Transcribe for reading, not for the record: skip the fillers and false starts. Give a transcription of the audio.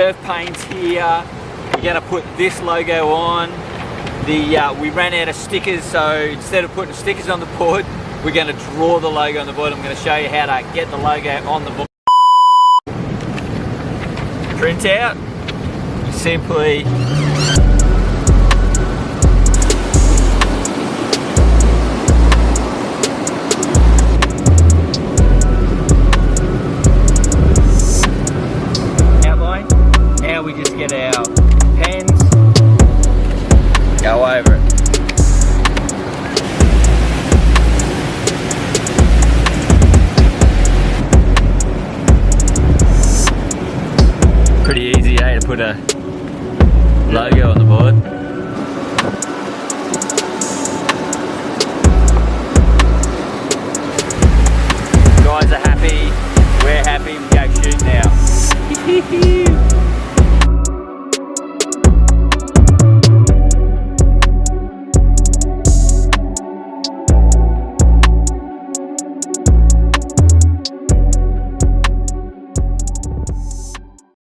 SurfPaints here. We're going to put this logo on. We ran out of stickers, so instead of putting stickers on the board, we're going to draw the logo on the board. I'm going to show you how to get the logo on the board. Print out, you simply outline. Now we just get our pens, go over it. Pretty easy, eh, to put a logo on the board.